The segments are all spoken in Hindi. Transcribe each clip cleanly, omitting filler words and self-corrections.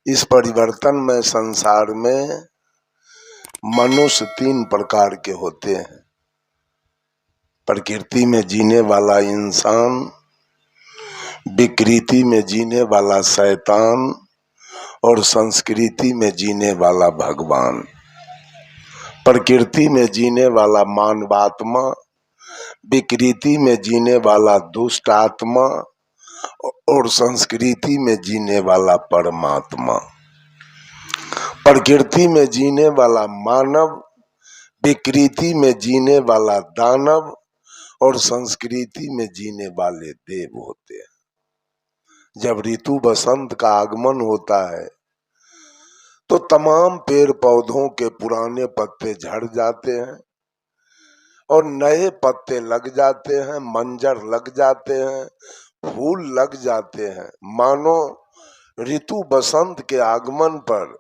इस परिवर्तनमय संसार में मनुष्य तीन प्रकार के होते हैं। प्रकृति में जीने वाला इंसान, विकृति में जीने वाला शैतान और संस्कृति में जीने वाला भगवान। प्रकृति में जीने वाला मानवात्मा, विकृति में जीने वाला दुष्ट आत्मा और संस्कृति में जीने वाला परमात्मा। प्रकृति में जीने वाला मानव, विकृति में जीने वाला दानव और संस्कृति में जीने वाले देव होते हैं। जब ऋतु बसंत का आगमन होता है तो तमाम पेड़ पौधों के पुराने पत्ते झड़ जाते हैं और नए पत्ते लग जाते हैं, मंजर लग जाते हैं, फूल लग जाते हैं। मानो ऋतु बसंत के आगमन पर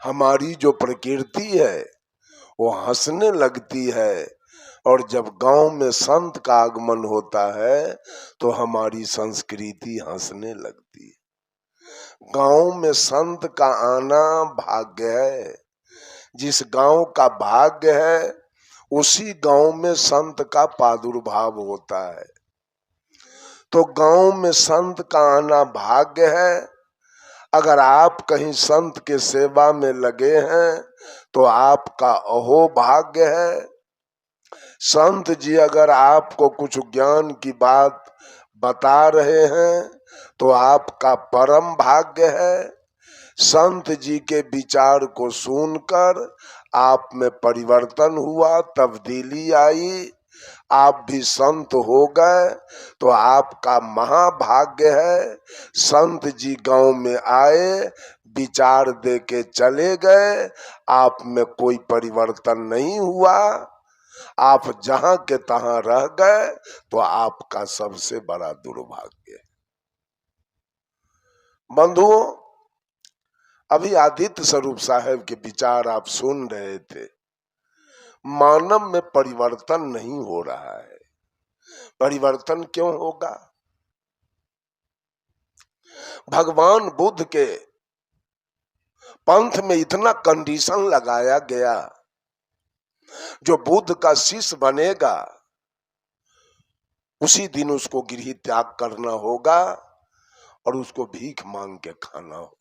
हमारी जो प्रकृति है वो हंसने लगती है, और जब गांव में संत का आगमन होता है तो हमारी संस्कृति हंसने लगती है। गांव में संत का आना भाग्य है। जिस गांव का भाग्य है उसी गांव में संत का प्रादुर्भाव होता है। तो गांव में संत का आना भाग्य है। अगर आप कहीं संत के सेवा में लगे हैं तो आपका अहो भाग्य है। संत जी अगर आपको कुछ ज्ञान की बात बता रहे हैं तो आपका परम भाग्य है। संत जी के विचार को सुनकर आप में परिवर्तन हुआ, तब्दीली आई, आप भी संत हो गए तो आपका महाभाग्य है। संत जी गांव में आए, विचार दे के चले गए, आप में कोई परिवर्तन नहीं हुआ, आप जहां के तहां रह गए तो आपका सबसे बड़ा दुर्भाग्य है। बंधुओं, अभी आदित्य स्वरूप साहब के विचार आप सुन रहे थे। मानव में परिवर्तन नहीं हो रहा है। परिवर्तन क्यों होगा? भगवान बुद्ध के पंथ में इतना कंडीशन लगाया गया, जो बुद्ध का शिष्य बनेगा उसी दिन उसको गृह त्याग करना होगा और उसको भीख मांग के खाना होगा।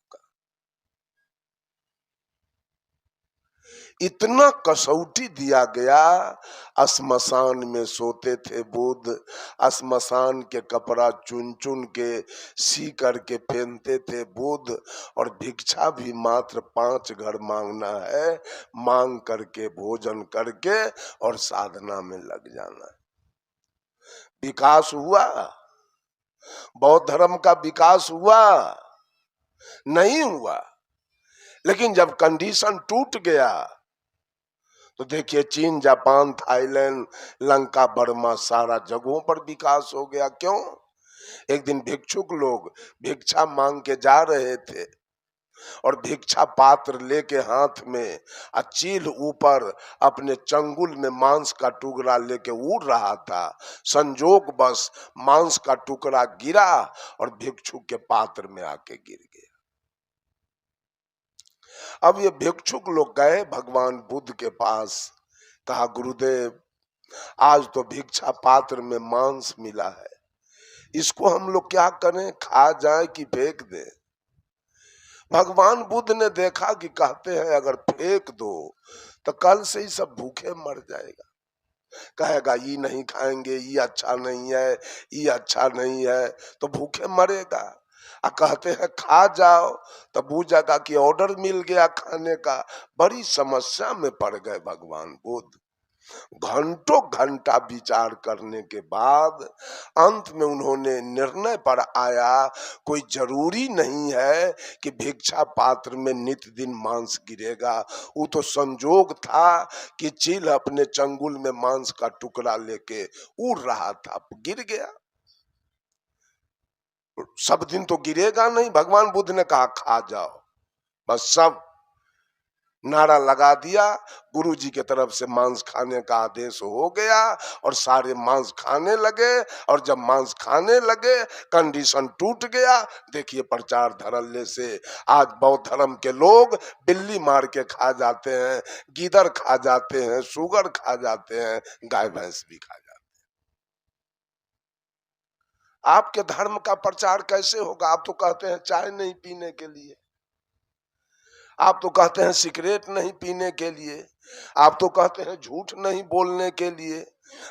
इतना कसौटी दिया गया। श्मशान में सोते थे बुद्ध, श्मशान के कपड़ा चुन चुन के सी करके पहनते थे बुद्ध, और भिक्षा भी मात्र 5 घर मांगना है, मांग करके भोजन करके और साधना में लग जाना है। विकास हुआ? बौद्ध धर्म का विकास हुआ? नहीं हुआ। लेकिन जब कंडीशन टूट गया तो देखिए, चीन, जापान, थाईलैंड, लंका, बर्मा, सारा जगहों पर विकास हो गया। क्यों? एक दिन भिक्षुक लोग भिक्षा मांग के जा रहे थे और भिक्षा पात्र लेके हाथ में, चील ऊपर अपने चंगुल में मांस का टुकड़ा लेके उड़ रहा था। संजोग बस मांस का टुकड़ा गिरा और भिक्षुक के पात्र में आके गिर गया। अब ये भिक्षुक लोग गए भगवान बुद्ध के पास, कहा, गुरुदेव, आज तो भिक्षा पात्र में मांस मिला है, इसको हम लोग क्या करें? खा जाए कि फेंक दें? भगवान बुद्ध ने देखा कि कहते हैं अगर फेंक दो तो कल से ही सब भूखे मर जाएगा। कहेगा ये नहीं खाएंगे, ये अच्छा नहीं है, ये अच्छा नहीं है, तो भूखे मरेगा। कहते हैं खा जाओ, तब बुझेगा कि ऑर्डर मिल गया खाने का। बड़ी समस्या में पड़ गए भगवान बुद्ध। घंटों घंटा विचार करने के बाद अंत में उन्होंने निर्णय पर आया, कोई जरूरी नहीं है कि भिक्षा पात्र में नित्य दिन मांस गिरेगा। वो तो संजोग था कि चील अपने चंगुल में मांस का टुकड़ा लेके उड़ रहा था, गिर गया। सब दिन तो गिरेगा नहीं। भगवान बुद्ध ने कहा खा जाओ, बस सब नारा लगा दिया, गुरुजी की तरफ से मांस खाने का आदेश हो गया और सारे मांस खाने लगे। और जब मांस खाने लगे, कंडीशन टूट गया। देखिए प्रचार धड़ल्ले से आज बौद्ध धर्म के लोग बिल्ली मार के खा जाते हैं, गीदड़ खा जाते हैं, सुगर खा जाते हैं, गाय भैंस भी खा जाते हैं। आपके धर्म का प्रचार कैसे होगा? आप तो कहते हैं चाय नहीं पीने के लिए, आप तो कहते हैं सिगरेट नहीं पीने के लिए, आप तो कहते हैं झूठ नहीं बोलने के लिए,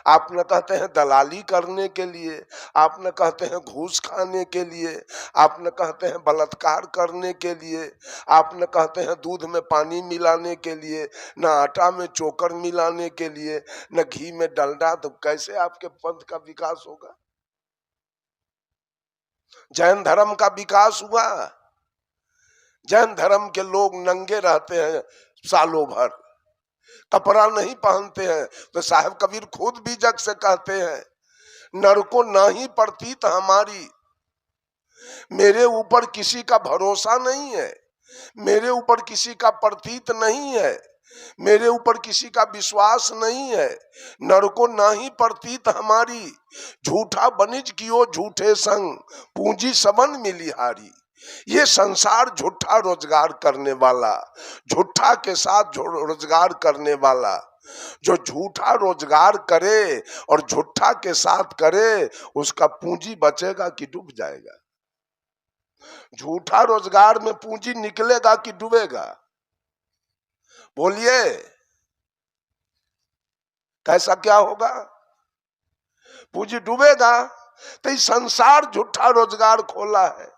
आप न कहते हैं दलाली करने के लिए, आप न कहते हैं घूस खाने के लिए, आप न कहते हैं बलात्कार करने के लिए, आप न कहते हैं दूध में पानी मिलाने के लिए, न आटा में चोकर मिलाने के लिए, न घी में डलडा। तो कैसे आपके पंथ का विकास होगा? जैन धर्म का विकास हुआ? जैन धर्म के लोग नंगे रहते हैं सालों भर, कपड़ा नहीं पहनते हैं। तो साहब कबीर खुद भी जग से कहते हैं, नर को नाही प्रतीत हमारी, मेरे ऊपर किसी का भरोसा नहीं है, मेरे ऊपर किसी का प्रतीत नहीं है, मेरे ऊपर किसी का विश्वास नहीं है। नर को नाही प्रतीत हमारी, झूठा बनिज कियो झूठे संग, पूंजी सबन मिलिहारी। ये संसार झूठा रोजगार करने वाला, झूठा के साथ रोजगार करने वाला, जो झूठा रोजगार करे और झूठा के साथ करे, उसका पूंजी बचेगा कि डूब जाएगा? झूठा रोजगार में पूंजी निकलेगा कि डूबेगा? बोलिए, कैसा क्या होगा? पूंजी डूबेगा। तो इस संसार झूठा रोजगार खोला है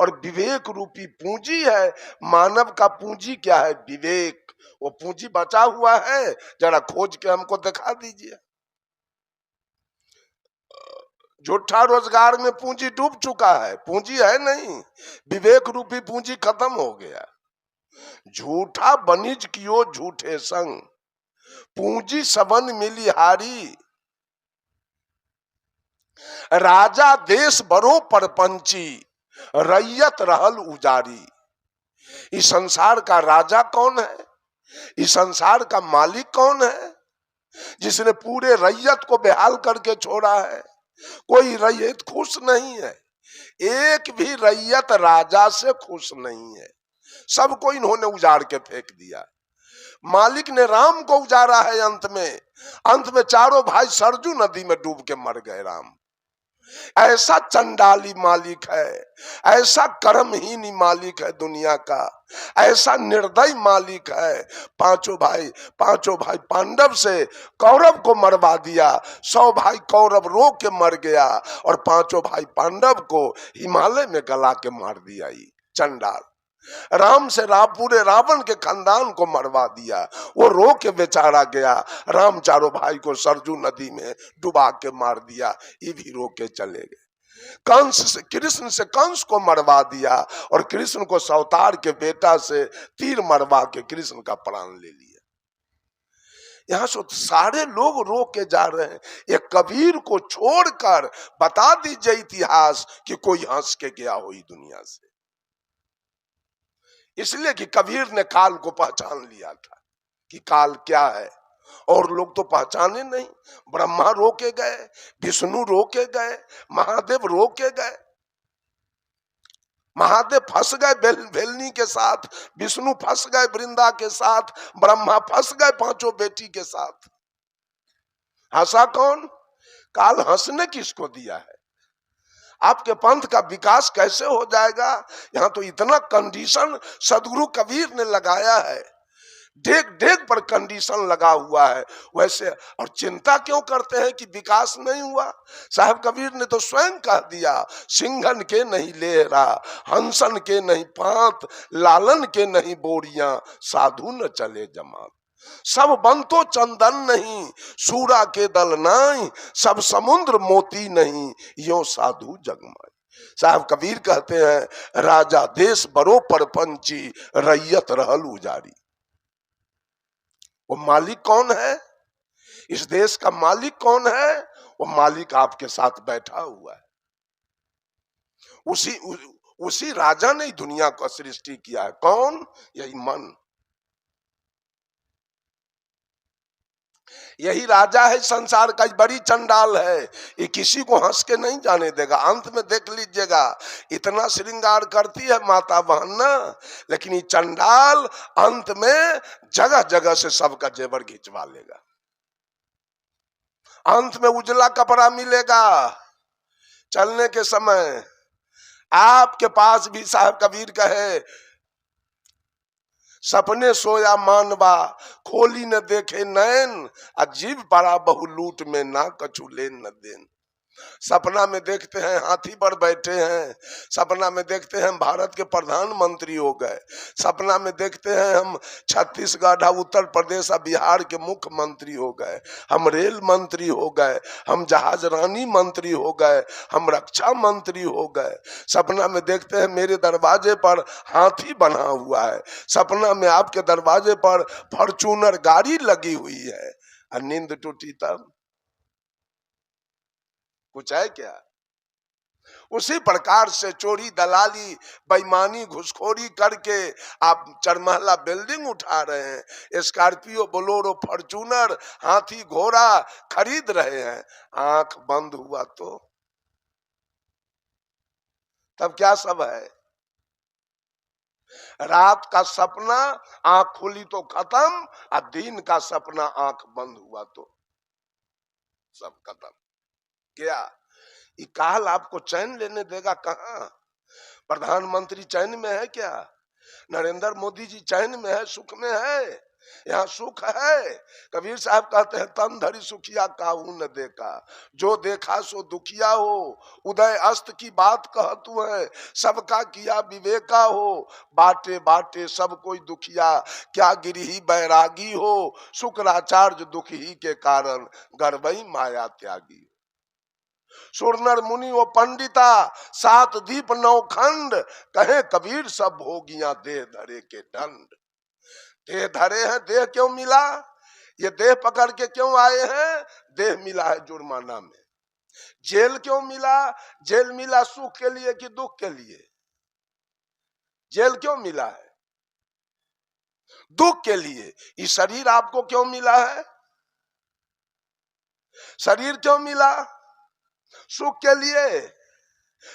और विवेक रूपी पूंजी है। मानव का पूंजी क्या है? विवेक। वो पूंजी बचा हुआ है, जरा खोज के हमको दिखा दीजिए। झूठा रोजगार में पूंजी डूब चुका है, पूंजी है नहीं, विवेक रूपी पूंजी खत्म हो गया। झूठा बनिज कियो झूठे संग, पूंजी सबन मिलिहारी। राजा देश बरो परपंची, रैयत रहल उजारी। इस संसार का राजा कौन है? इस संसार का मालिक कौन है? जिसने पूरे रैयत को बेहाल करके छोड़ा है। कोई रैयत खुश नहीं है, एक भी रैयत राजा से खुश नहीं है। सबको इन्होंने उजाड़ के फेंक दिया। मालिक ने राम को उजाड़ा है। अंत में चारों भाई सरजू नदी में डूब के मर गए। राम ऐसा चंडाली मालिक है, ऐसा कर्महीन मालिक है दुनिया का, ऐसा निर्दयी मालिक है। पांचों भाई पांडव से कौरव को मरवा दिया। 100 भाई कौरव रो के मर गया और पांचों भाई पांडव को हिमालय में गला के मार दिया। चंडाल राम से पूरे रावण के खानदान को मरवा दिया। वो रो के बेचारा गया। राम चारों भाई को सरजू नदी में डुबा के मार दिया। ये भी रो के चले गए। कृष्ण से कंस को मरवा दिया और कृष्ण को सवतार के बेटा से तीर मरवा के कृष्ण का प्राण ले लिया। यहाँ से सारे लोग रो के जा रहे हैं। ये कबीर को छोड़कर बता दीजिए इतिहास कि कोई हंस के गया हो दुनिया से। इसलिए कि कबीर ने काल को पहचान लिया था कि काल क्या है, और लोग तो पहचाने नहीं। ब्रह्मा रोके गए, विष्णु रोके गए, महादेव रोके गए। महादेव फंस गए भेलनी के साथ, विष्णु फंस गए वृंदा के साथ, ब्रह्मा फंस गए पांचों बेटी के साथ। हंसा कौन? काल हंसने किसको दिया है? आपके पंथ का विकास कैसे हो जाएगा? यहाँ तो इतना कंडीशन सदगुरु कबीर ने लगाया है, डेग डेग पर कंडीशन लगा हुआ है। वैसे और चिंता क्यों करते हैं कि विकास नहीं हुआ? साहब कबीर ने तो स्वयं कह दिया, सिंघन के नहीं लेहरा, हंसन के नहीं पांत, लालन के नहीं बोरियां, साधु न चले जमात। सब बंतो चंदन नहीं, सूरा के दल नाई, सब समुद्र मोती नहीं, यो साधु जगमाई। साहब कबीर कहते हैं, राजा देश बरो परपंची, रैयत रहल उजारी। वो मालिक कौन है? इस देश का मालिक कौन है? वो मालिक आपके साथ बैठा हुआ है। उसी राजा ने दुनिया को सृष्टि किया है। कौन? यही मन। यही राजा है संसार का, बड़ी चंडाल है, ये किसी को हंस के नहीं जाने देगा। अंत में देख लीजिएगा, इतना श्रृंगार करती है माता बहन ना, लेकिन ये चंडाल अंत में जगह जगह से सबका जेवर खिंचवा लेगा। अंत में उजला कपड़ा मिलेगा चलने के समय। आपके पास भी साहब कबीर कहे, सपने सोया मानवा खोली न देखे नैन, अजीब पड़ा बहु लूट में ना कछु लेन न देन। सपना में देखते हैं हाथी पर बैठे हैं, सपना में देखते हैं हम भारत के प्रधानमंत्री हो गए, सपना में देखते हैं हम छत्तीसगढ़, उत्तर प्रदेश और बिहार के मुख्यमंत्री हो गए, हम रेल मंत्री हो गए, हम जहाज रानी मंत्री हो गए, हम रक्षा मंत्री हो गए। सपना में देखते हैं मेरे दरवाजे पर हाथी बना हुआ है, सपना में आपके दरवाजे पर फॉर्च्यूनर गाड़ी लगी हुई है, और नींद टूटी तब कुछ है क्या? उसी प्रकार से चोरी दलाली बेईमानी घुसखोरी करके आप चरमहला बिल्डिंग उठा रहे हैं, स्कॉर्पियो बोलेरो फॉर्च्यूनर हाथी घोड़ा खरीद रहे हैं, आंख बंद हुआ तो तब क्या सब है? रात का सपना आंख खुली तो खत्म, और दिन का सपना आंख बंद हुआ तो सब खत्म। क्या ये काल आपको चैन लेने देगा? कहां? प्रधानमंत्री चैन में है क्या? नरेंद्र मोदी जी चैन में है, सुख में है? यहाँ सुख है? कबीर साहब कहते हैं, तन धरी सुखिया काहू न देखा, जो देखा सो दुखिया हो, उदय अस्त की बात कह तू है, सबका किया विवेका हो, बाटे बाटे सब कोई दुखिया, क्या गिरही बैरागी हो, शुक्राचार्य दुख ही के कारण गर्भई माया त्यागी। सुरनर मुनि वो पंडिता, सात दीप नौ खंड, कहे कबीर सब भोगियां देह धरे के दंड। देह धरे हैं, देह क्यों मिला? ये देह पकड़ के क्यों आए हैं? देह मिला है जुर्माना में। जेल क्यों मिला? जेल मिला सुख के लिए कि दुख के लिए? जेल क्यों मिला है? दुख के लिए। ये शरीर आपको क्यों मिला है? शरीर क्यों मिला? सुख के लिए।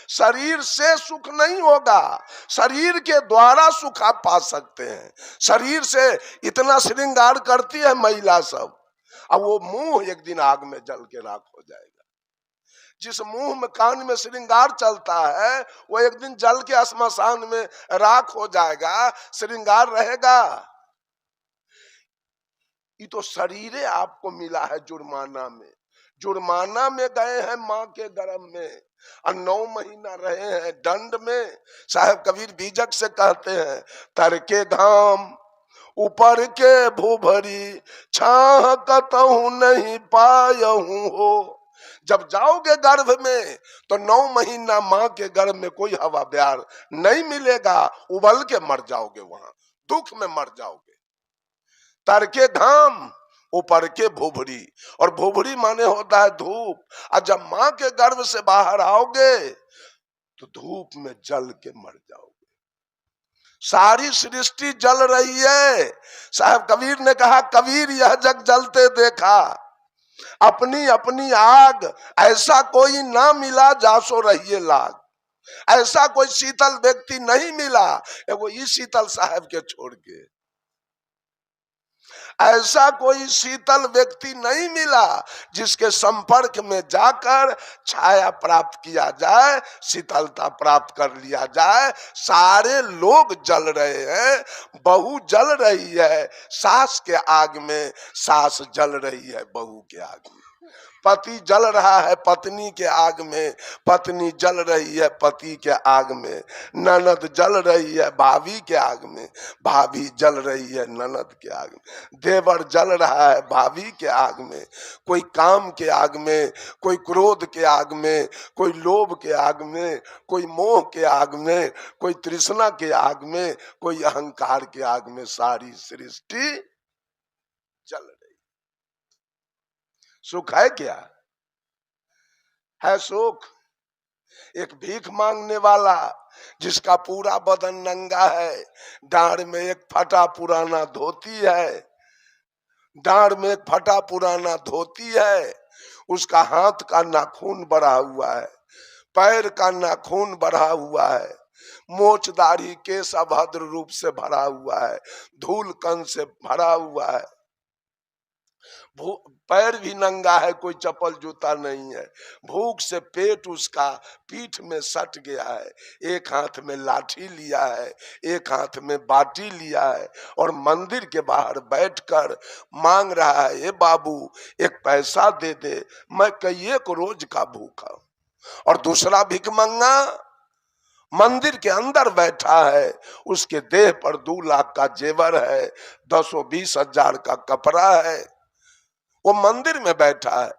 शरीर से सुख नहीं होगा, शरीर के द्वारा सुख आप पा सकते हैं। शरीर से इतना श्रृंगार करती है महिला सब, अब वो मुंह एक दिन आग में जल के राख हो जाएगा। जिस मुंह में कान में श्रृंगार चलता है वो एक दिन जल के श्मशान में राख हो जाएगा, श्रृंगार रहेगा? ये तो शरीर आपको मिला है जुर्माना में। जुर्माना में गए हैं मां के गर्भ में, और 9 महीना रहे हैं दंड में। साहब कबीर बीजक से कहते हैं, तर के घाम ऊपर के भूभरी, छाह कतहु नहीं पायहूं हो। जब जाओगे गर्भ में तो 9 महीना मां के गर्भ में कोई हवा प्यार नहीं मिलेगा, उबल के मर जाओगे, वहां दुख में मर जाओगे। तर के घाम ऊपर के भूभरी, और भूभरी माने होता है धूप, और जब मां के गर्भ से बाहर आओगे तो धूप में जल के मर जाओगे। सारी सृष्टि जल रही है। साहब कबीर ने कहा, कबीर यह जग जलते देखा, अपनी अपनी आग, ऐसा कोई ना मिला जासो रहिए लाग। ऐसा कोई शीतल व्यक्ति नहीं मिला, वो इस शीतल साहब के छोड़ के, ऐसा कोई शीतल व्यक्ति नहीं मिला जिसके संपर्क में जाकर छाया प्राप्त किया जाए, शीतलता प्राप्त कर लिया जाए। सारे लोग जल रहे हैं, बहू जल रही है सास के आग में, सास जल रही है बहू के आग में, पति जल रहा है पत्नी के आग में, पत्नी जल रही है पति के आग में, ननद जल रही है भाभी के आग में, भाभी जल रही है ननद के आग में, देवर जल रहा है भाभी के आग में, कोई काम के आग में, कोई क्रोध के आग में, कोई लोभ के आग में, कोई मोह के आग में, कोई तृष्णा के आग में, कोई अहंकार के आग में। सारी सृष्टि जल रही। सुख है क्या? है सुख? एक भीख मांगने वाला जिसका पूरा बदन नंगा है, डांड में एक फटा पुराना धोती है, डांड में एक फटा पुराना धोती है, उसका हाथ का नाखून बढ़ा हुआ है, पैर का नाखून बढ़ा हुआ है, मोच दाढ़ी केस अभद्र रूप से भरा हुआ है, धूल कण से भरा हुआ है, पैर भी नंगा है, कोई चप्पल जूता नहीं है, भूख से पेट उसका पीठ में सट गया है, एक हाथ में लाठी लिया है, एक हाथ में बाटी लिया है, और मंदिर के बाहर बैठकर मांग रहा है, ए बाबू एक पैसा दे दे, मैं कई एक रोज का भूखा। और दूसरा भिखमंगा मंदिर के अंदर बैठा है, उसके देह पर 2 लाख का जेवर है, 10-20 हजार का कपड़ा है, वो मंदिर में बैठा है।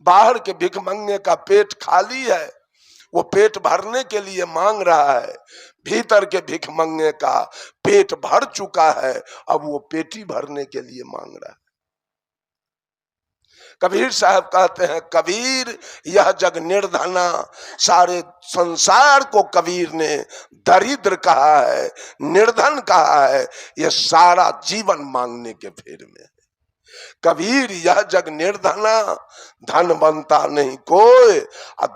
बाहर के भिखमंगे का पेट खाली है, वो पेट भरने के लिए मांग रहा है, भीतर के भिखमंगे का पेट भर चुका है, अब वो पेटी भरने के लिए मांग रहा है। कबीर साहब कहते हैं, कबीर यह जग निर्धना, सारे संसार को कबीर ने दरिद्र कहा है, निर्धन कहा है, यह सारा जीवन मांगने के फेर में है। कबीर यह जग निर्धना, धन बनता नहीं कोई,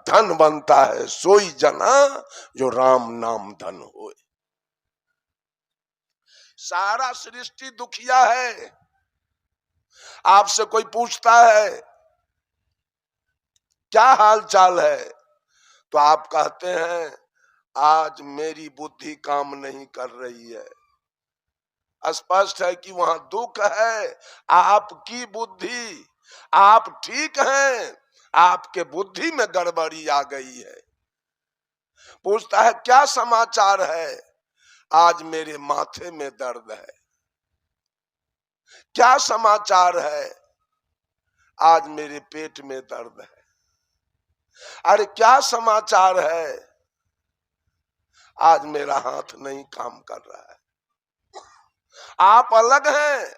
धन बनता है सोई जना, जो राम नाम धन होए। सारा सृष्टि दुखिया है। आपसे कोई पूछता है क्या हाल चाल है, तो आप कहते हैं आज मेरी बुद्धि काम नहीं कर रही है। स्पष्ट है कि वहां दुख है, आपकी बुद्धि, आप ठीक हैं, आपके बुद्धि में गड़बड़ी आ गई है। पूछता है क्या समाचार है, आज मेरे माथे में दर्द है। क्या समाचार है, आज मेरे पेट में दर्द है। अरे क्या समाचार है, आज मेरा हाथ नहीं काम कर रहा है। आप अलग हैं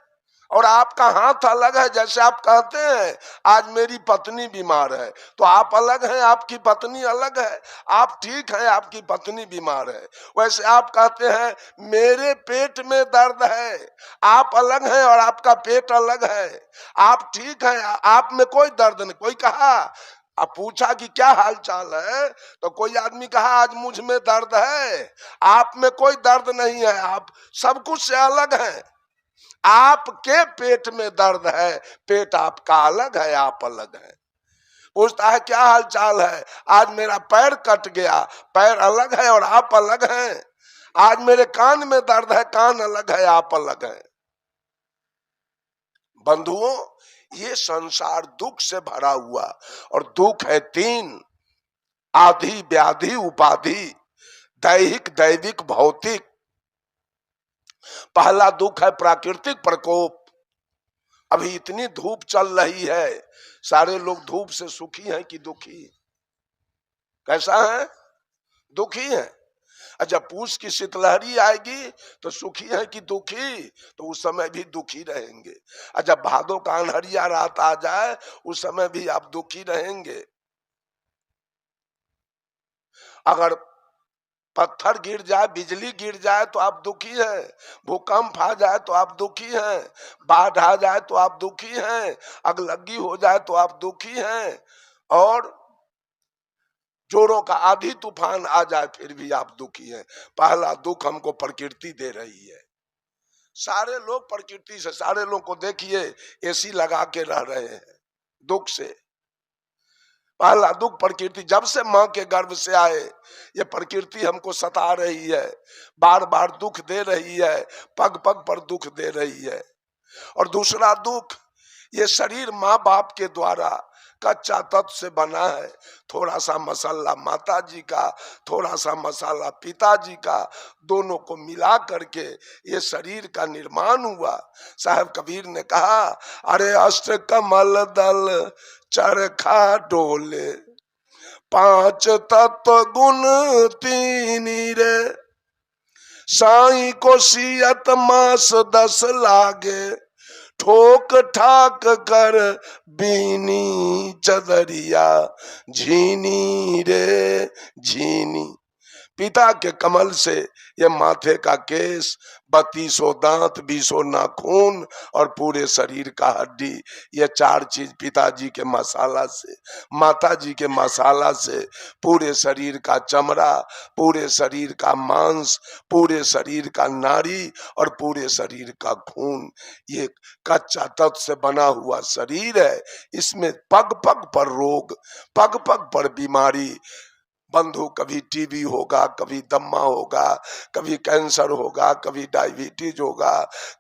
और आपका हाथ अलग है। जैसे आप कहते हैं आज मेरी पत्नी बीमार है, तो आप अलग हैं, आपकी पत्नी अलग है। आप ठीक हैं, आपकी पत्नी बीमार है। वैसे आप कहते हैं मेरे पेट में दर्द है, आप अलग हैं और आपका पेट अलग है। आप ठीक हैं, आप में कोई दर्द नहीं। कोई कहा, अब पूछा कि क्या हाल चाल है, तो कोई आदमी कहा आज मुझ में दर्द है, आप में कोई दर्द नहीं है, आप सब कुछ से अलग हैं। आपके पेट में दर्द है, पेट आपका अलग है, आप अलग हैं। पूछता है क्या हाल चाल है, आज मेरा पैर कट गया, पैर अलग है और आप अलग हैं। आज मेरे कान में दर्द है, कान अलग है, आप अलग हैं। बंधुओं, ये संसार दुख से भरा हुआ, और दुख है 3, आधि व्याधि उपाधि, दैहिक दैविक भौतिक। पहला दुख है प्राकृतिक प्रकोप। अभी इतनी धूप चल रही है, सारे लोग धूप से सुखी हैं कि दुखी? कैसा है? दुखी है। जब पूस की शीतलहरी आएगी तो सुखी है कि दुखी? तो उस समय भी दुखी रहेंगे। जब भादों का अनहरिया रात आ जाए उस समय भी आप दुखी रहेंगे। अगर पत्थर गिर जाए, बिजली गिर जाए तो आप दुखी हैं, भूकंप आ जाए तो आप दुखी हैं, बाढ़ आ जाए तो आप दुखी हैं, अगलगी हो जाए तो आप दुखी हैं, और जोरों का आधी तूफान आ जाए फिर भी आप दुखी हैं। पहला दुख हमको प्रकृति दे रही है। सारे लोग प्रकृति से, सारे लोग को देखिए एसी लगा के रह रहे हैं दुख से। पहला दुख प्रकृति, जब से मां के गर्भ से आए ये प्रकृति हमको सता रही है, बार बार दुख दे रही है, पग पग पर दुख दे रही है। और दूसरा दुख, ये शरीर माँ बाप के द्वारा कच्चा तत्व से बना है। थोड़ा सा मसाला माता जी का, थोड़ा सा मसाला पिताजी का, दोनों को मिला करके ये शरीर का निर्माण हुआ। साहब कबीर ने कहा, अरे अष्ट कमल दल चरखा डोले, 5 तत्व गुण 3 रे, साई को सियत मास 10 लागे, ठोक ठाक कर बीनी चदरिया, झीनी रे झीनी। पिता के कमल से ये माथे का केस, 32 दांत, 20 नाखून और पूरे शरीर का हड्डी, ये 4 चीज पिताजी के मसाला से, माताजी के मसाला से पूरे शरीर का चमड़ा, पूरे शरीर का मांस, पूरे शरीर का नाड़ी और पूरे शरीर का खून, ये कच्चा तत्व से बना हुआ शरीर है। इसमें पग पग पर रोग, पग पग पर बीमारी। बंधु, कभी टीबी होगा, कभी दम्मा होगा, कभी कैंसर होगा, कभी डायबिटीज होगा,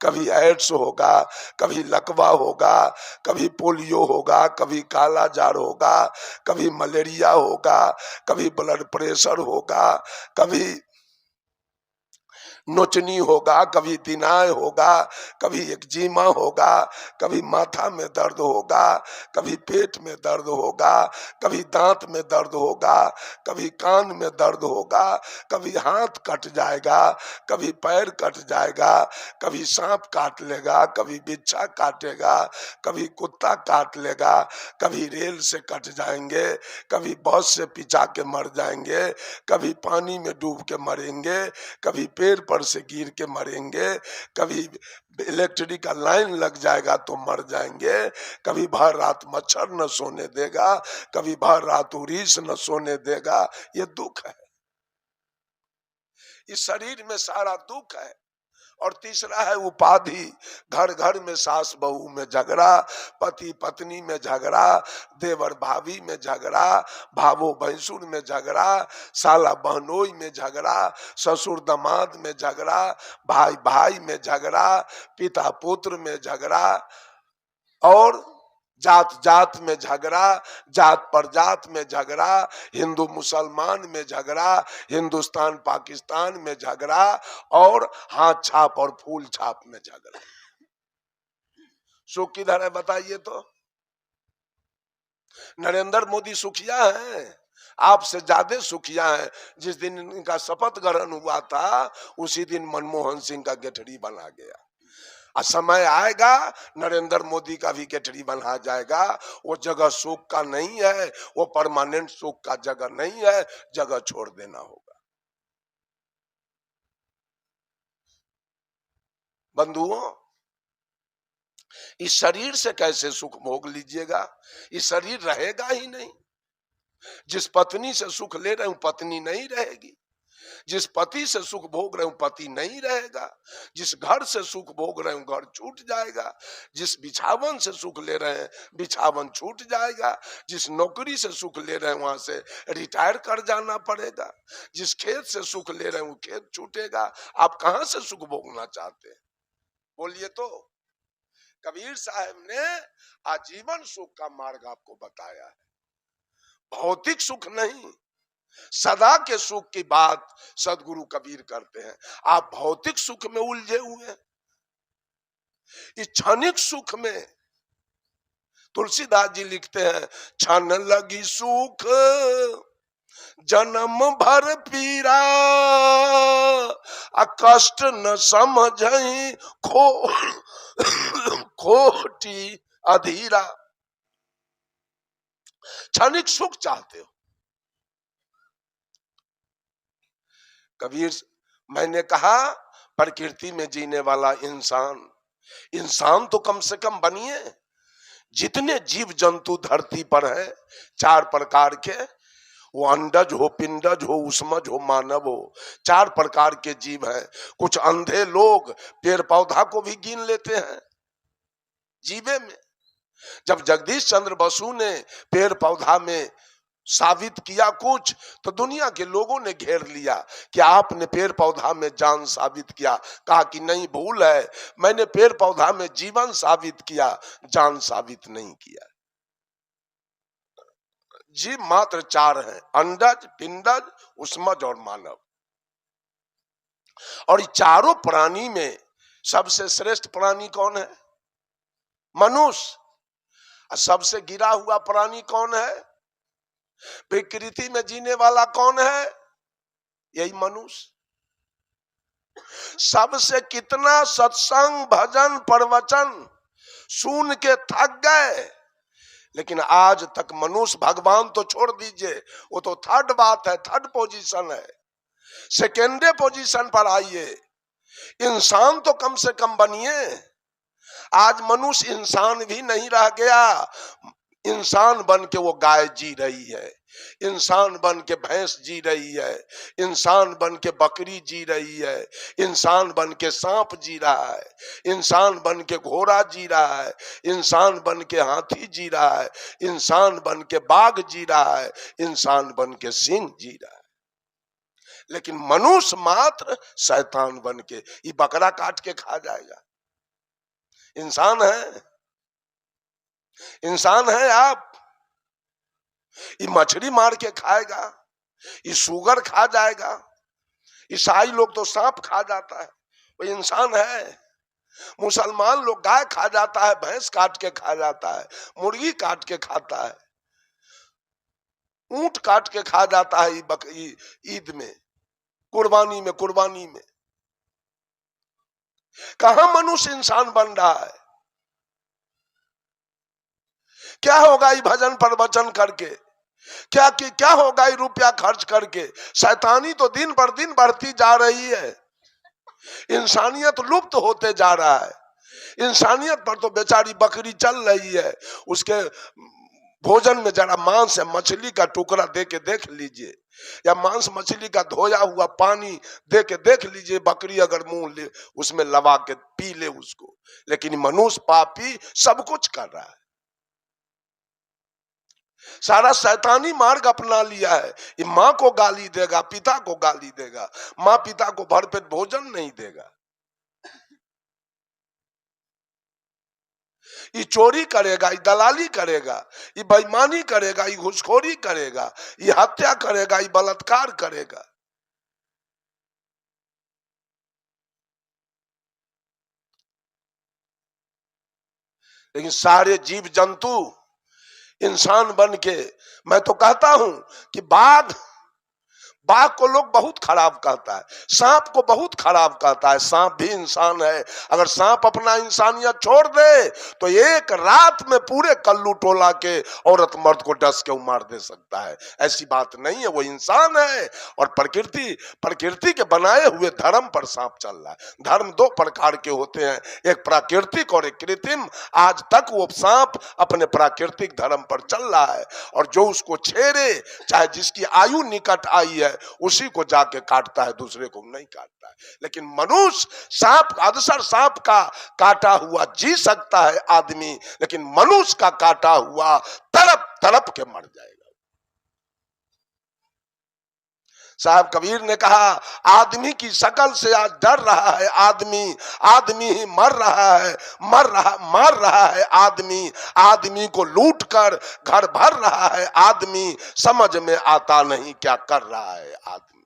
कभी एड्स होगा, कभी लकवा होगा, कभी पोलियो होगा, कभी काला जार होगा, कभी मलेरिया होगा, कभी ब्लड प्रेशर होगा, कभी नोचनी होगा, कभी दिनाय होगा, कभी एक्जिमा होगा, कभी माथा में दर्द होगा, कभी पेट में दर्द होगा, कभी दांत में दर्द होगा, कभी कान में दर्द होगा, कभी हाथ कट जाएगा, कभी पैर कट जाएगा, कभी सांप काट लेगा, कभी बिच्छा काटेगा, कभी कुत्ता काट लेगा, कभी रेल से कट जाएंगे, कभी बस से पिचा के मर जाएंगे, कभी पानी में डूब के मरेंगे, कभी पेड़ पर से गिर के मरेंगे, कभी इलेक्ट्रिक का लाइन लग जाएगा तो मर जाएंगे, कभी भर रात मच्छर न सोने देगा, कभी भर रात उरीस न सोने देगा। ये दुख है, इस शरीर में सारा दुख है। और तीसरा है उपाधि, घर घर में सास बहू में झगड़ा, पति पत्नी में झगड़ा, देवर भाभी में झगड़ा, भावो भैंसुर में झगड़ा, साला बहनोई में झगड़ा, ससुर दामाद में झगड़ा, भाई भाई में झगड़ा, पिता पुत्र में झगड़ा, और जात जात में झगड़ा, जात पर जात में झगड़ा, हिंदू मुसलमान में झगड़ा, हिंदुस्तान पाकिस्तान में झगड़ा, और हाथ छाप और फूल छाप में झगड़ा। सुख किधर है बताइए तो? नरेंद्र मोदी सुखिया हैं, आपसे ज्यादा सुखिया हैं। जिस दिन इनका शपथ ग्रहण हुआ था उसी दिन मनमोहन सिंह का गठरी बना गया। समय आएगा नरेंद्र मोदी का भी गठरी बना जाएगा। वो जगह सुख का नहीं है, वो परमानेंट सुख का जगह नहीं है, जगह छोड़ देना होगा। बंधुओं, इस शरीर से कैसे सुख भोग लीजिएगा? इस शरीर रहेगा ही नहीं। जिस पत्नी से सुख ले रहे हूं पत्नी नहीं रहेगी, जिस पति से सुख भोग रहे हूं पति नहीं रहेगा, जिस घर से सुख भोग रहे हूं घर छूट जाएगा, जिस बिछावन से सुख ले रहे हैं बिछावन छूट जाएगा, जिस नौकरी से सुख ले रहे हैं वहां से रिटायर कर जाना पड़ेगा, जिस खेत से सुख ले रहे हैं वो खेत छूटेगा। आप कहां से सुख भोगना चाहते हैं बोलिए तो? कबीर साहब ने आजीवन सुख का मार्ग आपको बताया है, भौतिक सुख नहीं, सदा के सुख की बात सदगुरु कबीर करते हैं। आप भौतिक सुख में उलझे हुए हैं। इस क्षणिक सुख में तुलसीदास जी लिखते हैं, क्षण लगी सुख जन्म भर पीरा, कष्ट न समझई खोटी अधीरा। क्षणिक सुख चाहते हो? कबीर, मैंने कहा प्रकृति में जीने वाला इंसान, इंसान तो कम से कम बनिए। जितने जीव जंतु धरती पर है 4 प्रकार के, वो अंडज हो, पिंडज हो, उष्मज हो, मानव हो, 4 प्रकार के जीव हैं। कुछ अंधे लोग पेड़ पौधा को भी गिन लेते हैं जीवे में। जब जगदीश चंद्र बसु ने पेड़ पौधा में साबित किया कुछ, तो दुनिया के लोगों ने घेर लिया कि आपने पेड़ पौधा में जान साबित किया। कहा कि नहीं, भूल है, मैंने पेड़ पौधा में जीवन साबित किया, जान साबित नहीं किया। जीव मात्र 4 हैं, अंडज, पिंडज, उष्मज और मानव। और चारों प्राणी में सबसे श्रेष्ठ प्राणी कौन है? मनुष्य। सबसे गिरा हुआ प्राणी कौन है? प्रकृति में जीने वाला कौन है? यही मनुष्य। सबसे कितना सत्संग भजन प्रवचन सुन के थक गए, लेकिन आज तक मनुष्य, भगवान तो छोड़ दीजिए, वो तो थर्ड बात है, थर्ड पोजीशन है। सेकेंडे पोजीशन पर आइए, इंसान तो कम से कम बनिए। आज मनुष्य इंसान भी नहीं रह गया। इंसान बन के वो गाय जी रही है, इंसान बन के भैंस जी रही है, इंसान बन के बकरी जी रही है, इंसान बन के सांप जी रहा है, इंसान बन के घोड़ा जी रहा है, इंसान बन के हाथी जी रहा है, इंसान बन के बाघ जी रहा है, इंसान बन के सिंह जी रहा है। लेकिन मनुष्य मात्र शैतान बन के ये बकरा काट के खा जाएगा। इंसान है, इंसान है आप। ये मछली मार के खाएगा, ये सुगर खा जाएगा, ईसाई लोग तो सांप खा जाता है, वो इंसान है। मुसलमान लोग गाय खा जाता है, भैंस काट के खा जाता है, मुर्गी काट के खाता है, ऊंट काट के खा जाता है ईद में, कुर्बानी में। कहां मनुष्य इंसान बन रहा है? क्या होगा ये भजन प्रवचन करके? क्या होगा ये रुपया खर्च करके? शैतानी तो दिन पर दिन बढ़ती जा रही है, इंसानियत लुप्त होते जा रहा है। इंसानियत पर तो बेचारी बकरी चल रही है, उसके भोजन में जरा मांस या मछली का टुकड़ा दे के देख लीजिए, या मांस मछली का धोया हुआ पानी दे के देख लीजिए, बकरी अगर मुंह ले उसमें लगा के पी ले उसको। लेकिन मनुष्य पापी सब कुछ कर रहा है, सारा शैतानी मार्ग अपना लिया है। ये माँ को गाली देगा, पिता को गाली देगा, माँ पिता को भरपेट भोजन नहीं देगा, ये चोरी करेगा, ये दलाली करेगा, ये बेईमानी करेगा, ये घूसखोरी करेगा, ये हत्या करेगा, ये बलात्कार करेगा। लेकिन सारे जीव जंतु इंसान बन के, मैं तो कहता हूं कि बाघ को लोग बहुत खराब कहता है, सांप को बहुत खराब कहता है। सांप भी इंसान है। अगर सांप अपना इंसानियत छोड़ दे तो एक रात में पूरे कल्लू टोला के औरत मर्द को डस के मार दे सकता है। ऐसी बात नहीं है, वो इंसान है। और प्रकृति के बनाए हुए धर्म पर सांप चल रहा है। धर्म दो प्रकार के होते हैं, एक प्राकृतिक और एक कृत्रिम। आज तक वो सांप अपने प्राकृतिक धर्म पर चल रहा है, और जो उसको छेड़े, चाहे जिसकी आयु निकट आई है, उसी को जाके काटता है, दूसरे को नहीं काटता है। लेकिन मनुष्य सांप, अदसर सांप का काटा हुआ जी सकता है आदमी, लेकिन मनुष्य का काटा हुआ तड़प तड़प के मर जाएगा। साहब कबीर ने कहा, आदमी की शकल से आज डर रहा है आदमी, आदमी ही मर रहा है आदमी, आदमी को लूट कर घर भर रहा है आदमी, समझ में आता नहीं क्या कर रहा है आदमी।